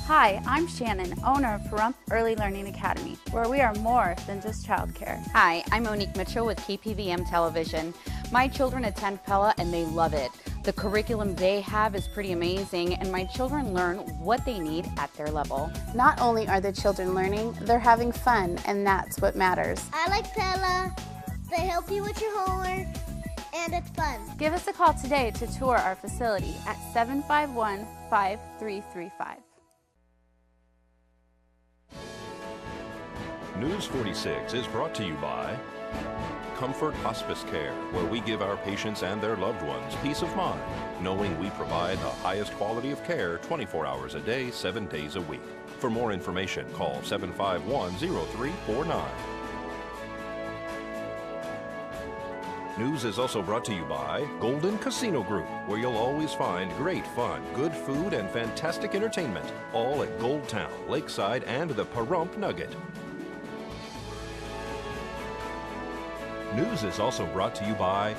Hi, I'm Shannon, owner of Pahrump Early Learning Academy, where we are more than just childcare. Hi, I'm Monique Mitchell with KPVM Television. My children attend Pella and they love it. The curriculum they have is pretty amazing, and my children learn what they need at their level. Not only are the children learning, they're having fun, and that's what matters. I like Pella. They help you with your homework, and it's fun. Give us a call today to tour our facility at 751-5335. News 46 is brought to you by Comfort Hospice Care, where we give our patients and their loved ones peace of mind, knowing we provide the highest quality of care 24 hours a day, 7 days a week. For more information, call 751-0349. News is also brought to you by Golden Casino Group, where you'll always find great fun, good food, and fantastic entertainment, all at Gold Town, Lakeside, and the Pahrump Nugget. News is also brought to you by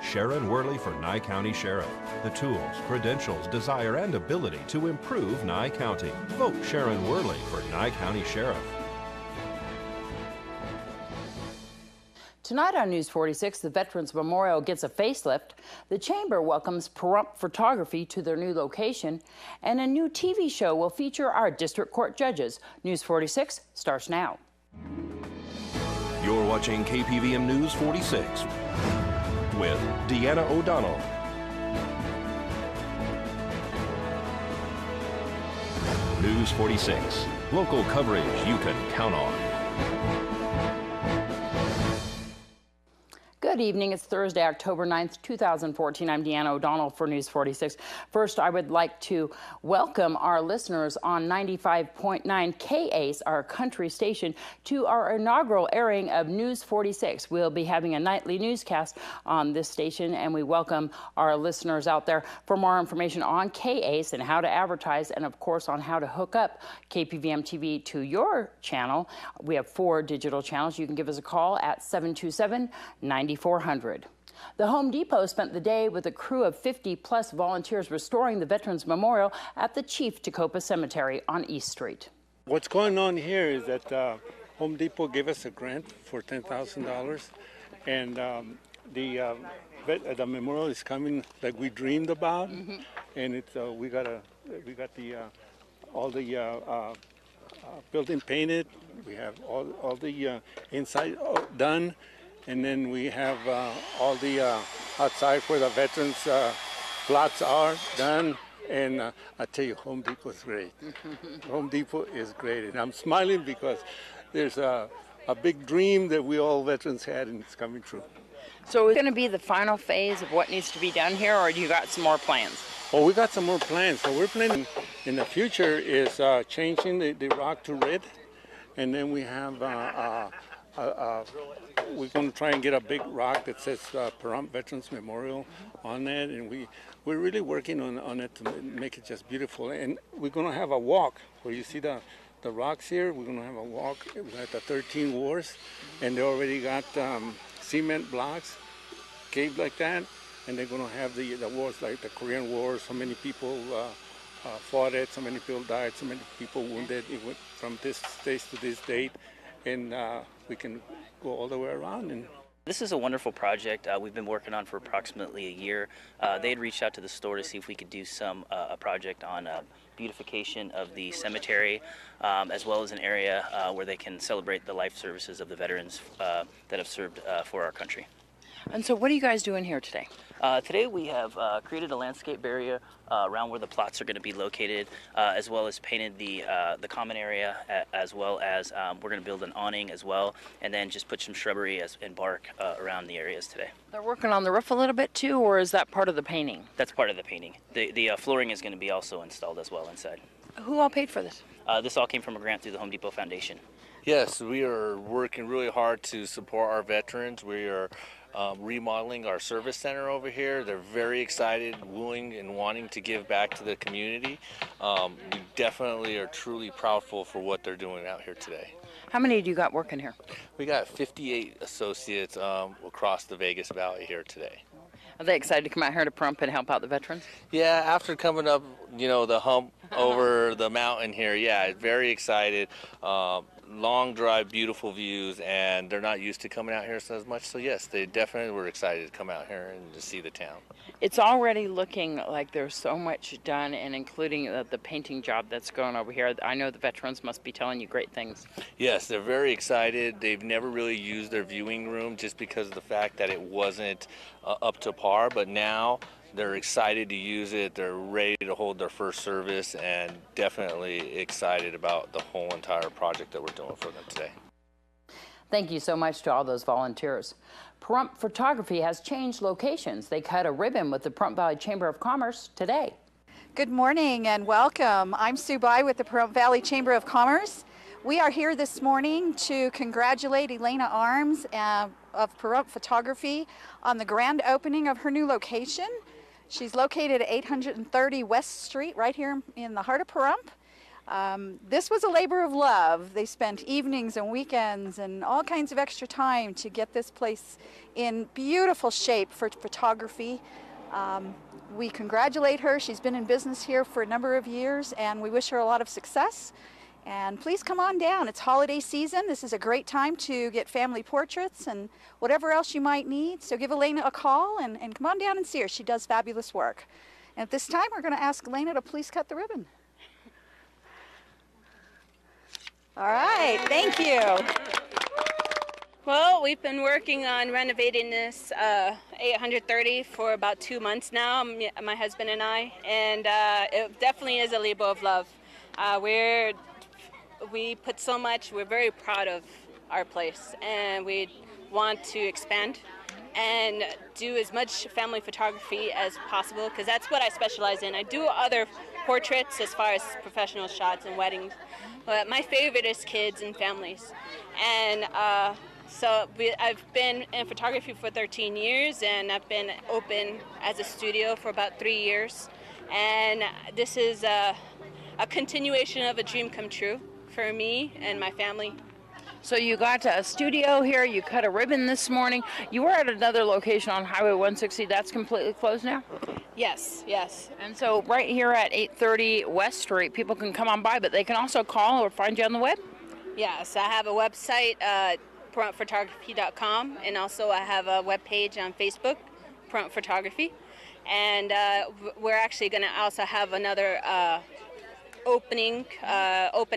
Sharon Worley for Nye County Sheriff. The tools, credentials, desire, and ability to improve Nye County. Vote Sharon Worley for Nye County Sheriff. Tonight on News 46, the Veterans Memorial gets a facelift, the Chamber welcomes Pahrump Photography to their new location, and a new TV show will feature our district court judges. News 46 starts now. You're watching KPVM News 46 with Deanna O'Donnell. News 46, local coverage you can count on. Good evening. It's Thursday, October 9th, 2014. I'm Deanna O'Donnell for News 46. First, I would like to welcome our listeners on 95.9 KACE, our country station, to our inaugural airing of News 46. We'll be having a nightly newscast on this station, and we welcome our listeners out there. For more information on KACE and how to advertise, and of course on how to hook up KPVM-TV to your channel, we have 4 digital channels. You can give us a call at 727-9400. The Home Depot spent the day with a crew of 50-plus volunteers restoring the Veterans Memorial at the Chief Tacoma Cemetery on East Street. What's going on here is that Home Depot gave us a grant for $10,000, and the memorial is coming like we dreamed about, and it's we got the all the building painted. We have all the inside done. And then we have all the outside where the veterans' plots are done. And I tell you, Home Depot is great. Home Depot is great. And I'm smiling because there's a big dream that we all veterans had, and it's coming true. So it's going to be the final phase of what needs to be done here, or do you got some more plans? Oh, we got some more plans. So we're planning in the future is changing the rock to red. And then we have we're going to try and get a big rock that says Pahrump Veterans Memorial on that, and we're really working on it to make it just beautiful. And we're going to have a walk where you see the rocks here. We're going to have a walk at the 13 wars, and they already got cement blocks caved like that, and they're going to have the wars like the Korean War. So many people fought it, so many people died, so many people wounded. It went from this date to this date, and we can go all the way around. And this is a wonderful project we've been working on for approximately a year. They had reached out to the store to see if we could do a project on beautification of the cemetery, as well as an area where they can celebrate the life services of the veterans that have served for our country. And so what are you guys doing here today? Today we have created a landscape barrier around where the plots are going to be located, as well as painted the common area, as well as we're going to build an awning as well, and then just put some shrubbery and bark around the areas today. They're working on the roof a little bit too, or is that part of the painting? That's part of the painting. The flooring is going to be also installed as well inside. Who all paid for this? This all came from a grant through the Home Depot Foundation. Yes, we are working really hard to support our veterans. We are remodeling our service center over here. They're very excited, willing, and wanting to give back to the community. We definitely are truly proudful for what they're doing out here today. How many do you got working here? We got 58 associates across the Vegas Valley here today. Are they excited to come out here to Pahrump and help out the veterans? Yeah, after coming up, the hump over the mountain here, yeah, very excited. Long drive, beautiful views, and they're not used to coming out here so as much. So yes, they definitely were excited to come out here and to see the town. It's already looking like there's so much done, and including the painting job that's going over here. I know the veterans must be telling you great things. Yes, they're very excited. They've never really used their viewing room just because of the fact that it wasn't up to par, but now they're excited to use it. They're ready to hold their first service and definitely excited about the whole entire project that we're doing for them today. Thank you so much to all those volunteers. Pahrump Photography has changed locations. They cut a ribbon with the Pahrump Valley Chamber of Commerce today. Good morning and welcome. I'm Sue Bai with the Pahrump Valley Chamber of Commerce. We are here this morning to congratulate Elena Arms of Pahrump Photography on the grand opening of her new location. She's located at 830 West Street, right here in the heart of Pahrump. This was a labor of love. They spent evenings and weekends and all kinds of extra time to get this place in beautiful shape for photography. We congratulate her. She's been in business here for a number of years, and we wish her a lot of success. And please come on down. It's holiday season. This is a great time to get family portraits and whatever else you might need. So give Elena a call and come on down and see her. She does fabulous work. And at this time, we're going to ask Elena to please cut the ribbon. All right, thank you. Well, we've been working on renovating this 830 for about 2 months now, my husband and I, and it definitely is a labor of love. We put so much, we're very proud of our place, and we want to expand and do as much family photography as possible, because that's what I specialize in. I do other portraits as far as professional shots and weddings, but my favorite is kids and families. And I've been in photography for 13 years, and I've been open as a studio for about 3 years. And this is a continuation of a dream come true for me and my family. So you got a studio here, you cut a ribbon this morning. You were at another location on Highway 160. That's completely closed now? Yes, yes. And so right here at 830 West Street, people can come on by, but they can also call or find you on the web? Yes, I have a website, PahrumpPhotography.com, and also I have a web page on Facebook, Pahrump Photography. And we're actually going to also have another open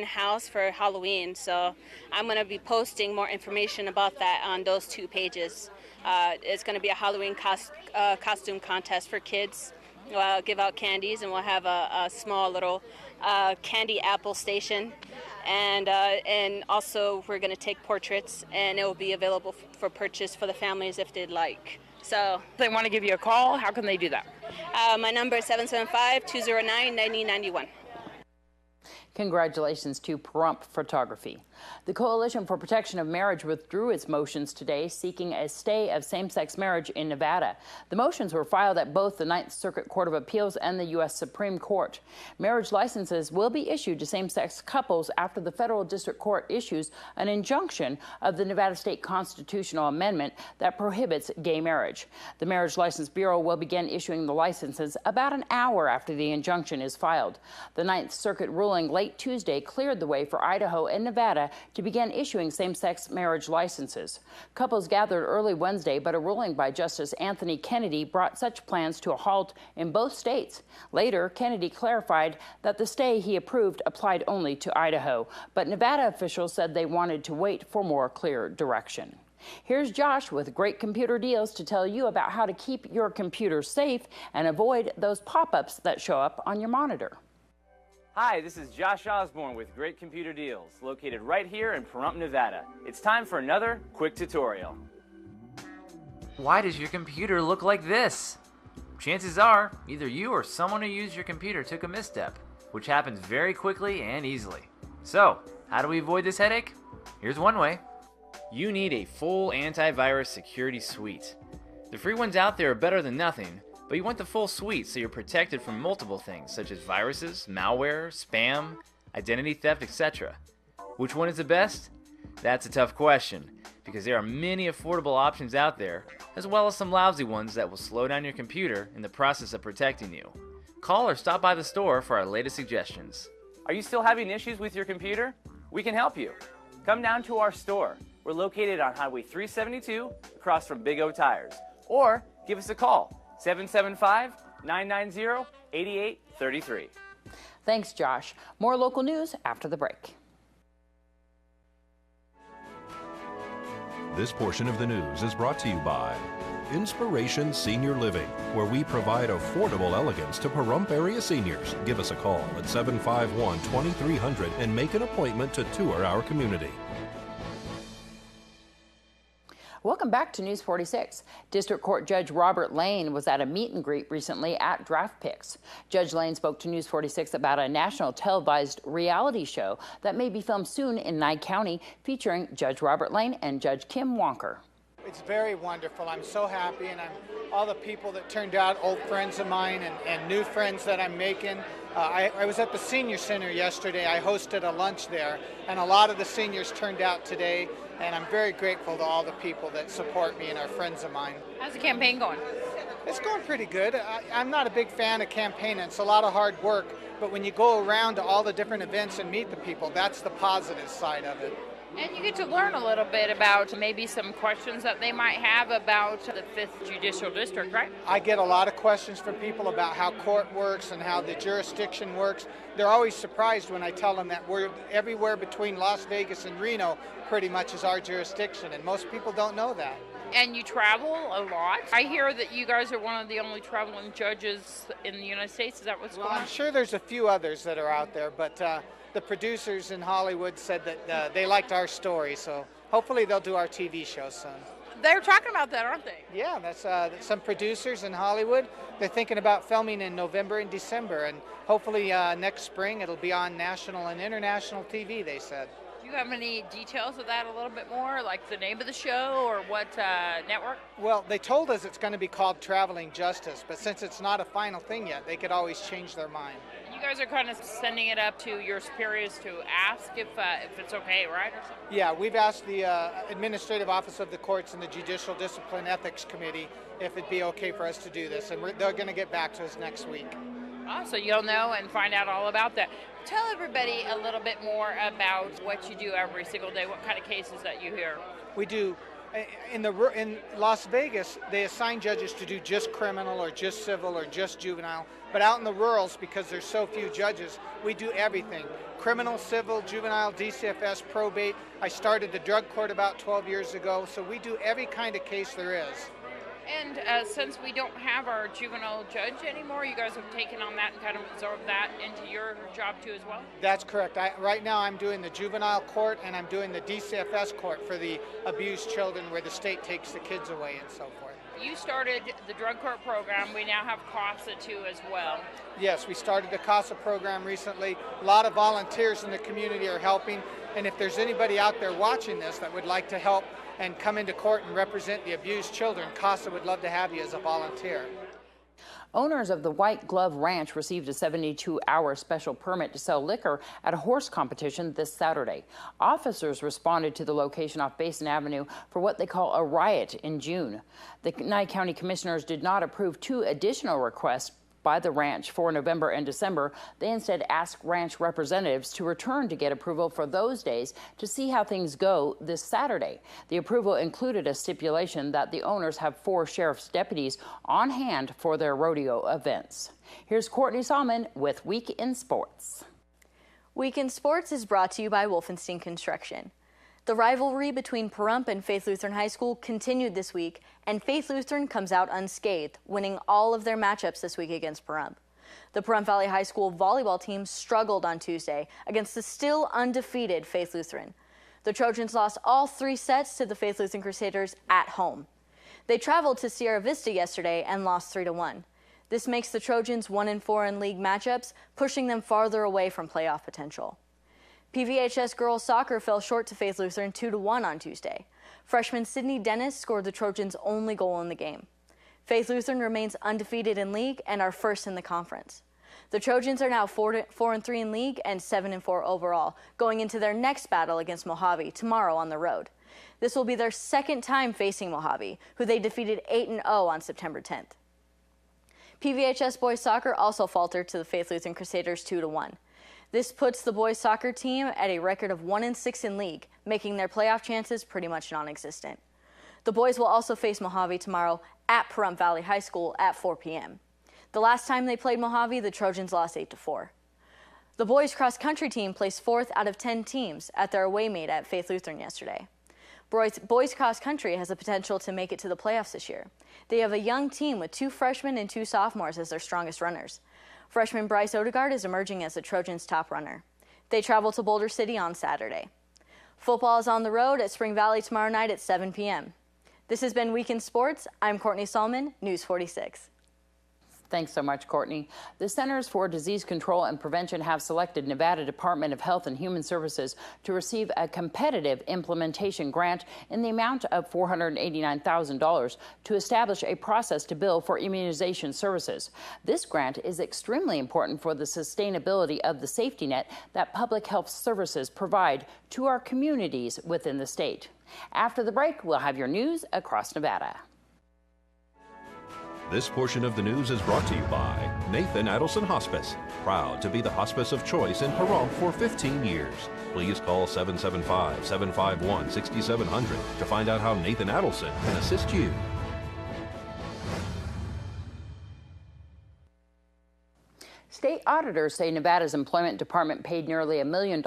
house for Halloween, so I'm going to be posting more information about that on those 2 pages. It's going to be a Halloween costume contest for kids. We'll give out candies, and we'll have a small little candy apple station, and also we're going to take portraits, and it will be available for purchase for the families if they'd like. So if they want to give you a call, how can they do that? My number is 775-209-9091. Congratulations to Pahrump Photography. The Coalition for Protection of Marriage withdrew its motions today seeking a stay of same-sex marriage in Nevada. The motions were filed at both the Ninth Circuit Court of Appeals and the U.S. Supreme Court. Marriage licenses will be issued to same-sex couples after the federal district court issues an injunction of the Nevada State constitutional amendment that prohibits gay marriage. The Marriage License Bureau will begin issuing the licenses about an hour after the injunction is filed. The Ninth Circuit ruling late Tuesday cleared the way for Idaho and Nevada to begin issuing same-sex marriage licenses. Couples gathered early Wednesday, but a ruling by Justice Anthony Kennedy brought such plans to a halt in both states. Later, Kennedy clarified that the stay he approved applied only to Idaho, but Nevada officials said they wanted to wait for more clear direction. Here's Josh with great computer deals to tell you about how to keep your computer safe and avoid those pop-ups that show up on your monitor. Hi, this is Josh Osborne with Great Computer Deals, located right here in Pahrump, Nevada. It's time for another quick tutorial. Why does your computer look like this? Chances are, either you or someone who used your computer took a misstep, which happens very quickly and easily. So, how do we avoid this headache? Here's one way. You need a full antivirus security suite. The free ones out there are better than nothing, but you want the full suite so you're protected from multiple things such as viruses, malware, spam, identity theft, etc. Which one is the best? That's a tough question, because there are many affordable options out there, as well as some lousy ones that will slow down your computer in the process of protecting you. Call or stop by the store for our latest suggestions. Are you still having issues with your computer? We can help you. Come down to our store. We're located on Highway 372 across from Big O Tires. Or give us a call, 775-990-8833. Thanks, Josh. More local news after the break. This portion of the news is brought to you by Inspiration Senior Living, where we provide affordable elegance to Pahrump area seniors. Give us a call at 751-2300 and make an appointment to tour our community. Welcome back to News 46. District Court Judge Robert Lane was at a meet and greet recently at Draft Picks. Judge Lane spoke to News 46 about a national televised reality show that may be filmed soon in Nye County, featuring Judge Robert Lane and Judge Kim Wonker. It's very wonderful. I'm so happy, and all the people that turned out, old friends of mine and new friends that I'm making. I was at the Senior Center yesterday. I hosted a lunch there, and a lot of the seniors turned out today, and I'm very grateful to all the people that support me and are friends of mine. How's the campaign going? It's going pretty good. I'm not a big fan of campaigning. It's a lot of hard work, but when you go around to all the different events and meet the people, that's the positive side of it. And you get to learn a little bit about maybe some questions that they might have about the 5th Judicial District, right? I get a lot of questions from people about how court works and how the jurisdiction works. They're always surprised when I tell them that we're everywhere between Las Vegas and Reno pretty much is our jurisdiction, and most people don't know that. And you travel a lot. I hear that you guys are one of the only traveling judges in the United States. Is that what's going on? I'm sure there's a few others that are out there, but the producers in Hollywood said that they liked our story, so hopefully they'll do our TV show soon. They're talking about that, aren't they? Yeah, that's some producers in Hollywood. They're thinking about filming in November and December, and hopefully next spring it'll be on national and international TV, they said. Do you have any details of that a little bit more, like the name of the show or what network? Well, they told us it's going to be called Traveling Justice, but since it's not a final thing yet, they could always change their mind. You guys are kind of sending it up to your superiors to ask if it's okay, right? Or something? Yeah, we've asked the Administrative Office of the Courts and the Judicial Discipline Ethics Committee if it'd be okay for us to do this, and they're going to get back to us next week. Oh, so you'll know and find out all about that. Tell everybody a little bit more about what you do every single day, what kind of cases that you hear. We do. In Las Vegas, they assign judges to do just criminal or just civil or just juvenile. But out in the rurals, because there's so few judges, we do everything. Criminal, civil, juvenile, DCFS, probate. I started the drug court about 12 years ago, so we do every kind of case there is. And since we don't have our juvenile judge anymore, you guys have taken on that and kind of absorbed that into your job too as well? That's correct. Right now I'm doing the juvenile court and I'm doing the DCFS court for the abused children where the state takes the kids away and so forth. You started the drug court program. We now have CASA too as well. Yes, we started the CASA program recently. A lot of volunteers in the community are helping. And if there's anybody out there watching this that would like to help and come into court and represent the abused children, CASA would love to have you as a volunteer. Owners of the White Glove Ranch received a 72-hour special permit to sell liquor at a horse competition this Saturday. Officers responded to the location off Basin Avenue for what they call a riot in June. The Nye County Commissioners did not approve 2 additional requests by the ranch for November and December. They instead asked ranch representatives to return to get approval for those days to see how things go this Saturday. The approval included a stipulation that the owners have 4 sheriff's deputies on hand for their rodeo events. Here's Courtney Salmon with Week in Sports. Week in Sports is brought to you by Wolfenstein Construction. The rivalry between Pahrump and Faith Lutheran High School continued this week, and Faith Lutheran comes out unscathed, winning all of their matchups this week against Pahrump. The Pahrump Valley High School volleyball team struggled on Tuesday against the still undefeated Faith Lutheran. The Trojans lost all 3 sets to the Faith Lutheran Crusaders at home. They traveled to Sierra Vista yesterday and lost 3-1. This makes the Trojans 1-4 in league matchups, pushing them farther away from playoff potential. PVHS girls soccer fell short to Faith Lutheran 2-1 on Tuesday. Freshman Sydney Dennis scored the Trojans' only goal in the game. Faith Lutheran remains undefeated in league and are first in the conference. The Trojans are now 4-3 in league and 7-4 overall, going into their next battle against Mojave tomorrow on the road. This will be their second time facing Mojave, who they defeated 8-0 on September 10th. PVHS boys soccer also faltered to the Faith Lutheran Crusaders 2-1. This puts the boys soccer team at a record of 1-6 in league, making their playoff chances pretty much non-existent. The boys will also face Mojave tomorrow at Pahrump Valley High School at 4 p.m. The last time they played Mojave, the Trojans lost 8-4. The boys cross country team placed 4th out of 10 teams at their away meet at Faith Lutheran yesterday. Boys cross country has the potential to make it to the playoffs this year. They have a young team with 2 freshmen and 2 sophomores as their strongest runners. Freshman Bryce Odegaard is emerging as the Trojans' top runner. They travel to Boulder City on Saturday. Football is on the road at Spring Valley tomorrow night at 7 p.m. This has been Week in Sports. I'm Courtney Solomon, News 46. Thanks so much, Courtney. The Centers for Disease Control and Prevention have selected Nevada Department of Health and Human Services to receive a competitive implementation grant in the amount of $489,000 to establish a process to bill for immunization services. This grant is extremely important for the sustainability of the safety net that public health services provide to our communities within the state. After the break, we'll have your news across Nevada. This portion of the news is brought to you by Nathan Adelson Hospice, proud to be the hospice of choice in Pahrump for 15 years. Please call 775-751-6700 to find out how Nathan Adelson can assist you. State auditors say Nevada's Employment Department paid nearly $1 million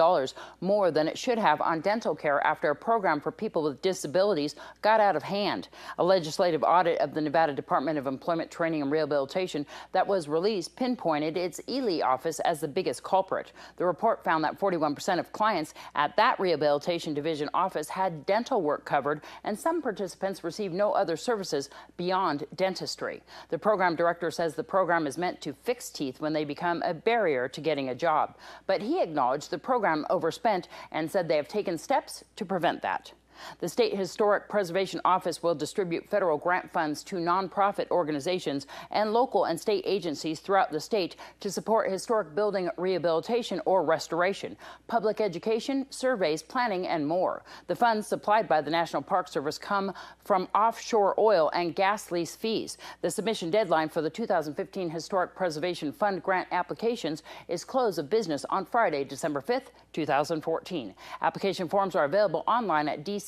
more than it should have on dental care after a program for people with disabilities got out of hand. A legislative audit of the Nevada Department of Employment Training and Rehabilitation that was released pinpointed its Ely office as the biggest culprit. The report found that 41% of clients at that rehabilitation division office had dental work covered, and some participants received no other services beyond dentistry. The program director says the program is meant to fix teeth when they become a barrier to getting a job. But he acknowledged the program overspent and said they have taken steps to prevent that. The State Historic Preservation Office will distribute federal grant funds to nonprofit organizations and local and state agencies throughout the state to support historic building rehabilitation or restoration, public education, surveys, planning, and more. The funds supplied by the National Park Service come from offshore oil and gas lease fees. The submission deadline for the 2015 Historic Preservation Fund grant applications is close of business on Friday, December 5th, 2014. Application forms are available online at dcnr.nv.gov.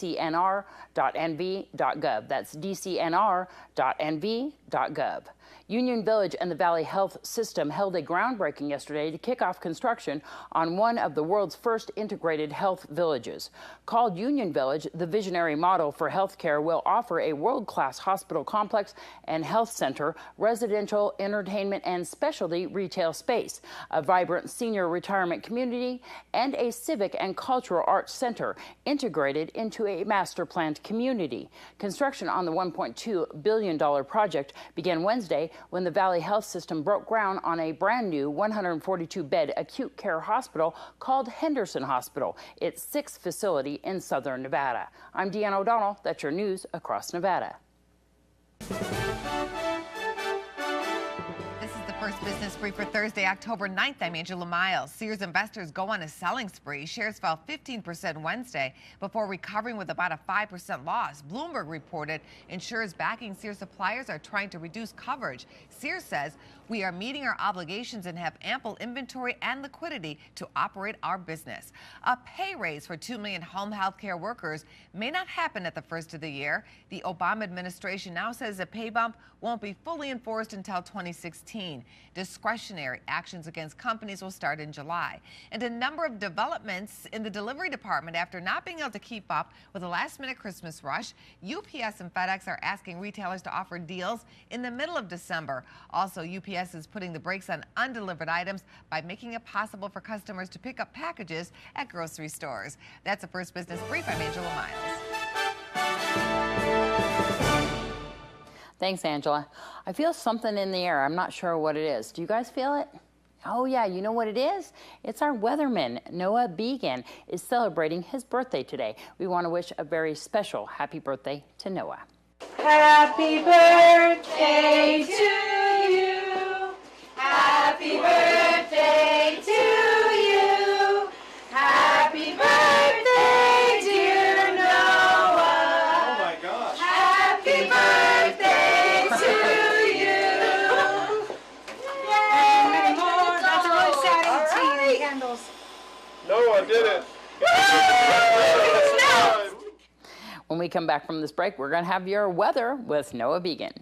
That's dcnr.nv.gov. Union Village and the Valley Health System held a groundbreaking yesterday to kick off construction on one of the world's first integrated health villages. Called Union Village, the visionary model for healthcare will offer a world-class hospital complex and health center, residential, entertainment, and specialty retail space, a vibrant senior retirement community, and a civic and cultural arts center integrated into a master-planned community. Construction on the $1.2 billion project began Wednesday when the Valley Health System broke ground on a brand new 142-bed acute care hospital called Henderson Hospital, its 6th facility in southern Nevada. I'm Deanna O'Donnell. That's your news across Nevada. First Business Brief for Thursday, October 9th. I'm Angela Miles. Sears investors go on a selling spree. Shares fell 15% Wednesday before recovering with about a 5% loss. Bloomberg reported insurers backing Sears suppliers are trying to reduce coverage. Sears says, "We are meeting our obligations and have ample inventory and liquidity to operate our business." A pay raise for 2 million home health care workers may not happen at the first of the year. The Obama administration now says a pay bump won't be fully enforced until 2016. Discretionary actions against companies will start in July. And a number of developments in the delivery department after not being able to keep up with the last-minute Christmas rush. UPS and FedEx are asking retailers to offer deals in the middle of December. Also, UPS is putting the brakes on undelivered items by making it possible for customers to pick up packages at grocery stores. That's the First Business Brief. I'm Angela Miles. Thanks, Angela. I feel something in the air. I'm not sure what it is. Do you guys feel it? Oh, yeah, you know what it is? It's our weatherman, Noah Began, is celebrating his birthday today. We want to wish a very special happy birthday to Noah. Happy birthday to you. Happy birthday. birthday to you. Happy birthday, dear Noah. Oh my gosh. Happy birthday to you. Yay! Many more. That's a really sad tea and candles. Noah did it. When we come back from this break, we're going to have your weather with Noah Began.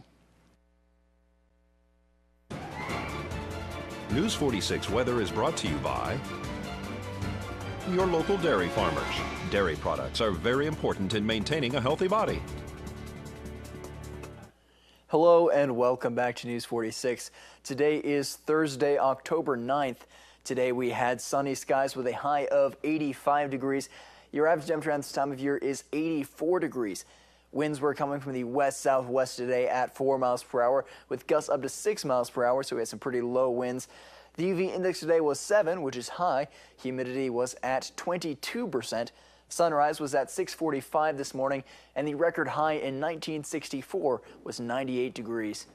News 46 weather is brought to you by your local dairy farmers. Dairy products are very important in maintaining a healthy body. Hello and welcome back to News 46. Today is Thursday, October 9th. Today we had sunny skies with a high of 85 degrees. Your average temperature at this time of year is 84 degrees. Winds were coming from the west-southwest today at 4 miles per hour with gusts up to 6 miles per hour, so we had some pretty low winds. The UV index today was 7, which is high. Humidity was at 22%. Sunrise was at 6:45 this morning, and the record high in 1964 was 98 degrees.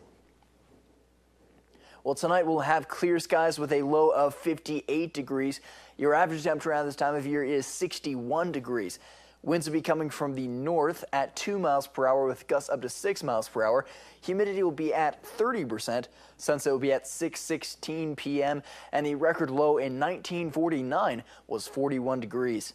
Well, tonight we'll have clear skies with a low of 58 degrees. Your average temperature around this time of year is 61 degrees. Winds will be coming from the north at 2 miles per hour with gusts up to 6 miles per hour. Humidity will be at 30%. Sunset will be at 6:16 p.m. and the record low in 1949 was 41 degrees.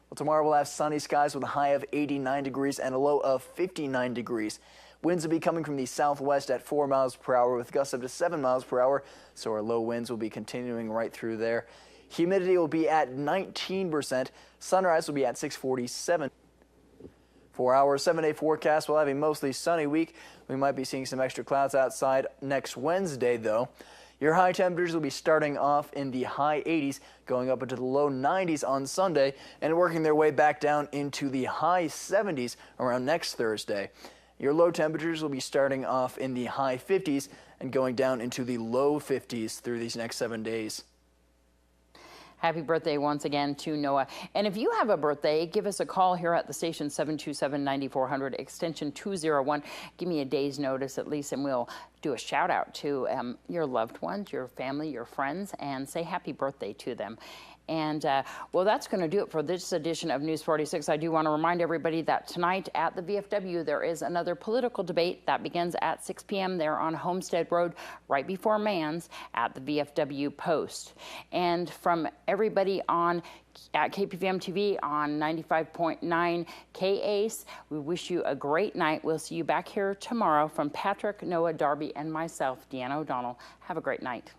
Well, tomorrow we'll have sunny skies with a high of 89 degrees and a low of 59 degrees. Winds will be coming from the southwest at 4 miles per hour with gusts up to 7 miles per hour, so our low winds will be continuing right through there. Humidity will be at 19%. Sunrise will be at 6:47. For our 7-day forecast, we'll have a mostly sunny week. We might be seeing some extra clouds outside next Wednesday, though. Your high temperatures will be starting off in the high 80s, going up into the low 90s on Sunday, and working their way back down into the high 70s around next Thursday. Your low temperatures will be starting off in the high 50s and going down into the low 50s through these next 7 days. Happy birthday once again to Noah. And if you have a birthday, give us a call here at the station, 727-9400, extension 201. Give me a day's notice at least, and we'll do a shout out to your loved ones, your family, your friends, and say happy birthday to them. And, well, that's going to do it for this edition of News 46. I do want to remind everybody that tonight at the VFW, there is another political debate that begins at 6 p.m. there on Homestead Road, right before Mann's at the VFW Post. And from everybody on at KPVM-TV on 95.9 KACE, we wish you a great night. We'll see you back here tomorrow. From Patrick, Noah, Darby, and myself, Deanna O'Donnell. Have a great night.